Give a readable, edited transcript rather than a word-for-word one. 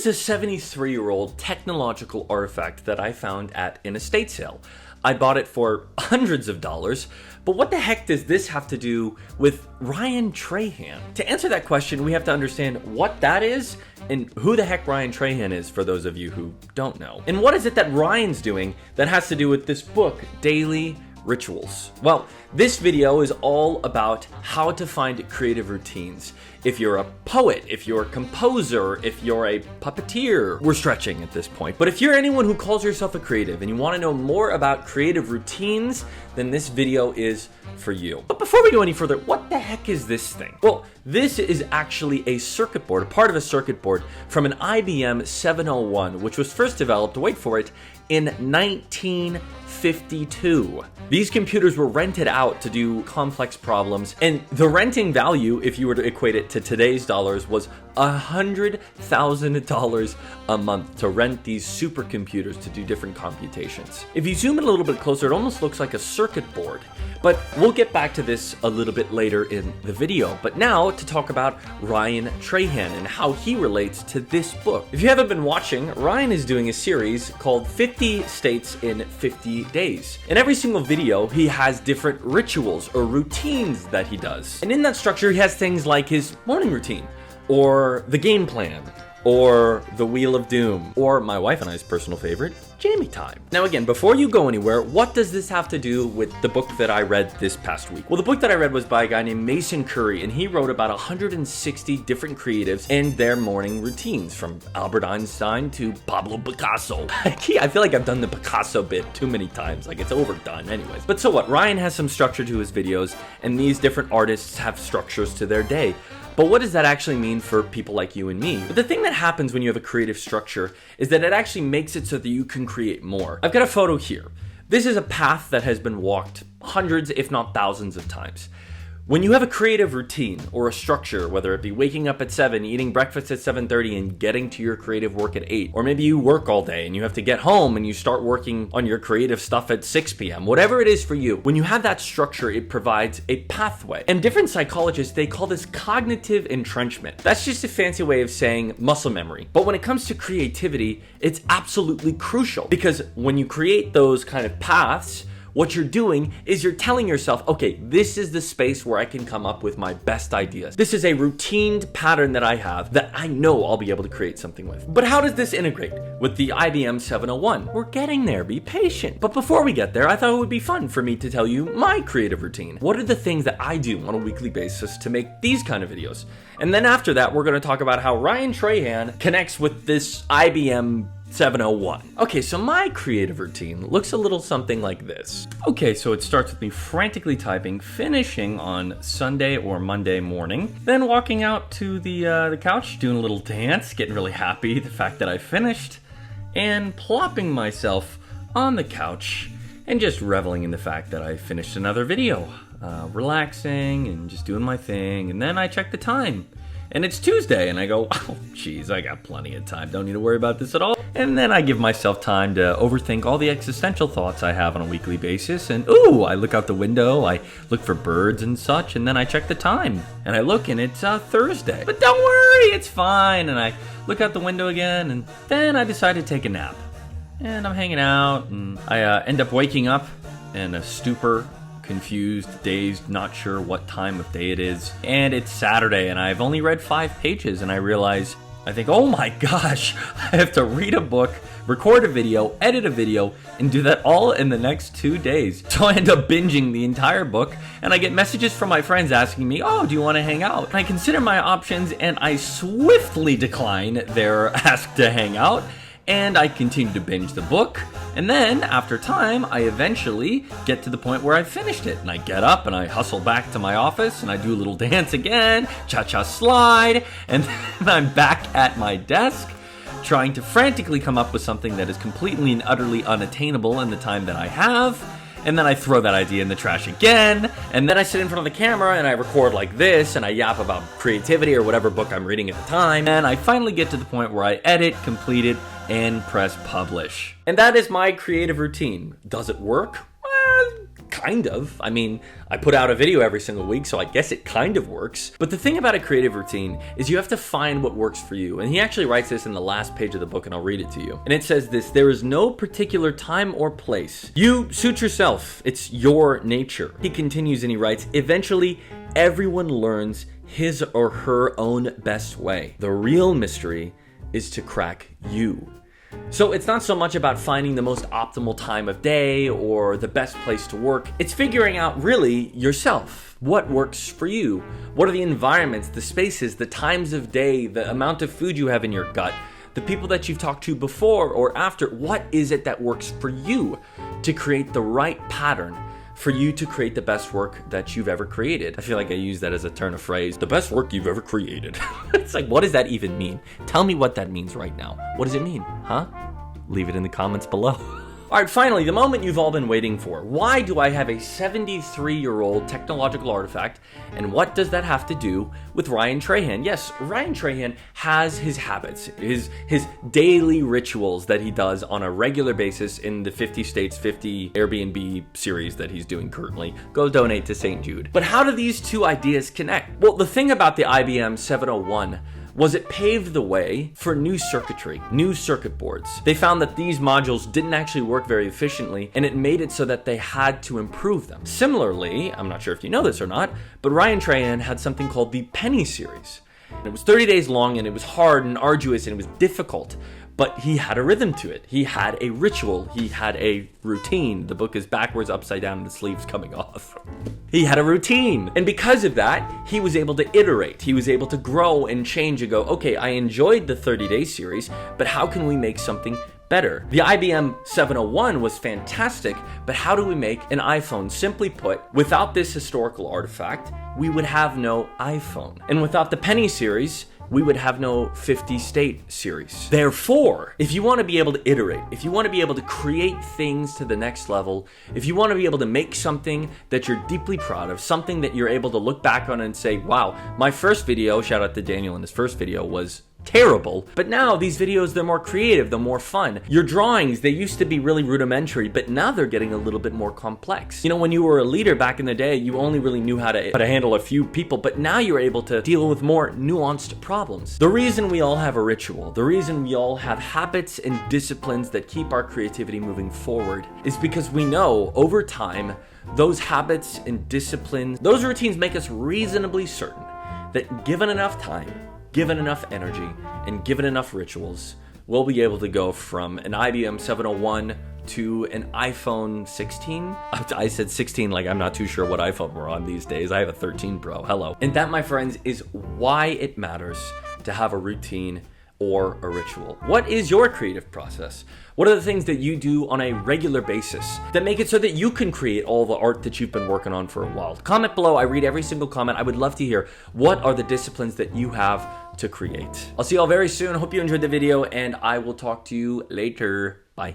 is a 73-year-old technological artifact that I found at an estate sale. I bought it for hundreds of dollars, but what the heck does this have to do with Ryan Trahan? To answer that question, we have to understand what that is and who the heck Ryan Trahan is, for those of you who don't know. And what is it that Ryan's doing that has to do with this book, Daily Rituals? Well, this video is all about how to find creative routines. If you're a poet, if you're a composer, if you're a puppeteer, we're stretching at this point. But if you're anyone who calls yourself a creative and you want to know more about creative routines, then this video is for you. But before we go any further, what the heck is this thing? Well, this is actually a circuit board, a part of a circuit board from an IBM 701, which was first developed, wait for it, in 1952. These computers were rented out to do complex problems, and the renting value, if you were to equate it to today's dollars, was $100,000 a month to rent these supercomputers to do different computations. If you zoom in a little bit closer, it almost looks like a circuit board, but we'll get back to this a little bit later in the video. But now to talk about Ryan Trahan and how he relates to this book. If you haven't been watching, Ryan is doing a series called 50 States in 50 Days. In every single video, he has different rituals or routines that he does. And in that structure, he has things like his morning routine, or the game plan, or the Wheel of Doom, or my wife and I's personal favorite, Jamie Time. Now again, before you go anywhere, what does this have to do with the book that I read this past week? Well, the book that I read was by a guy named Mason Currey, and he wrote about 160 different creatives and their morning routines, from Albert Einstein to Pablo Picasso. I feel like I've done the Picasso bit too many times, like it's overdone anyways. But so what, Ryan has some structure to his videos, and these different artists have structures to their day. But what does that actually mean for people like you and me? But the thing that happens when you have a creative structure is that it actually makes it so that you can create more. I've got a photo here. This is a path that has been walked hundreds, if not thousands of times. When you have a creative routine or a structure, whether it be waking up at 7, eating breakfast at 7:30 and getting to your creative work at 8, or maybe you work all day and you have to get home and you start working on your creative stuff at 6 p.m., whatever it is for you, when you have that structure, it provides a pathway. And different psychologists, they call this cognitive entrenchment. That's just a fancy way of saying muscle memory. But when it comes to creativity, it's absolutely crucial, because when you create those kind of paths, what you're doing is you're telling yourself, okay, this is the space where I can come up with my best ideas. This is a routined pattern that I have that I know I'll be able to create something with. But how does this integrate with the IBM 701? We're getting there, be patient. But before we get there, I thought it would be fun for me to tell you my creative routine. What are the things that I do on a weekly basis to make these kind of videos? And then after that, we're gonna talk about how Ryan Trahan connects with this IBM 701. Okay, so my creative routine looks a little something like this. Okay, so it starts with me frantically typing, finishing on Sunday or Monday morning, then walking out to the couch, doing a little dance, getting really happy the fact that I finished, and plopping myself on the couch and just reveling in the fact that I finished another video, relaxing and just doing my thing. And then I check the time, and it's Tuesday, and I go, oh, geez, I got plenty of time. Don't need to worry about this at all. And then I give myself time to overthink all the existential thoughts I have on a weekly basis. And ooh, I look out the window, I look for birds and such, and then I check the time. And I look, and it's Thursday. But don't worry, it's fine. And I look out the window again, and then I decide to take a nap. And I'm hanging out, and I end up waking up in a stupor, confused, dazed, not sure what time of day it is. And it's Saturday, and I've only read 5 pages, and I think, oh my gosh, I have to read a book, record a video, edit a video, and do that all in the next 2 days. So I end up binging the entire book, and I get messages from my friends asking me, oh, do you want to hang out? And I consider my options, and I swiftly decline their ask to hang out. And I continue to binge the book, and then after time, I eventually get to the point where I've finished it, and I get up and I hustle back to my office, and I do a little dance again, cha-cha slide, and then I'm back at my desk, trying to frantically come up with something that is completely and utterly unattainable in the time that I have. And then I throw that idea in the trash again, and then I sit in front of the camera and I record like this, and I yap about creativity or whatever book I'm reading at the time, and I finally get to the point where I edit, complete it, and press publish. And that is my creative routine. Does it work? Well, Kind of. I mean, I put out a video every single week, so I guess it kind of works. But the thing about a creative routine is you have to find what works for you. And he actually writes this in the last page of the book, and I'll read it to you. And it says this: there is no particular time or place. You suit yourself. It's your nature. He continues and he writes, eventually, everyone learns his or her own best way. The real mystery is to crack you. So it's not so much about finding the most optimal time of day or the best place to work. It's figuring out really yourself. What works for you? What are the environments, the spaces, the times of day, the amount of food you have in your gut, the people that you've talked to before or after? What is it that works for you to create the right pattern for you to create the best work that you've ever created? I feel like I use that as a turn of phrase. The best work you've ever created. It's like, what does that even mean? Tell me what that means right now. What does it mean? Huh? Leave it in the comments below. All right, finally, the moment you've all been waiting for. Why do I have a 73-year-old technological artifact, and what does that have to do with Ryan Trahan? Yes, Ryan Trahan has his habits, his daily rituals that he does on a regular basis in the 50 States, 50 Airbnb series that he's doing currently. Go donate to St. Jude. But how do these two ideas connect? Well, the thing about the IBM 701 was it paved the way for new circuitry, new circuit boards. They found that these modules didn't actually work very efficiently, and it made it so that they had to improve them. Similarly, I'm not sure if you know this or not, but Ryan Trahan had something called the Penny series. And it was 30 days long, and it was hard and arduous, and it was difficult. But he had a rhythm to it. He had a ritual. He had a routine. The book is backwards, upside down, and the sleeve's coming off. He had a routine. And because of that, he was able to iterate. He was able to grow and change and go, okay, I enjoyed the 30-day series, but how can we make something better? The IBM 701 was fantastic, but how do we make an iPhone? Simply put, without this historical artifact, we would have no iPhone. And without the Penny series, we would have no 50 state series. Therefore, if you want to be able to iterate, if you want to be able to create things to the next level, if you want to be able to make something that you're deeply proud of, something that you're able to look back on and say, wow, my first video, shout out to Daniel in his first video, was terrible, but now these videos, they're more creative, they're more fun. Your drawings, they used to be really rudimentary, but now they're getting a little bit more complex. You know, when you were a leader back in the day, you only really knew how to handle a few people, but now you're able to deal with more nuanced problems. The reason we all have a ritual, the reason we all have habits and disciplines that keep our creativity moving forward is because we know over time, those habits and disciplines, those routines make us reasonably certain that given enough time, given enough energy, and given enough rituals, we'll be able to go from an IBM 701 to an iPhone 16. I said 16 like I'm not too sure what iPhone we're on these days. I have a 13 Pro. Hello. And that, my friends, is why it matters to have a routine or a ritual. What is your creative process? What are the things that you do on a regular basis that make it so that you can create all the art that you've been working on for a while? Comment below. I read every single comment. I would love to hear what are the disciplines that you have to create. I'll see you all very soon. Hope you enjoyed the video, and I will talk to you later. Bye.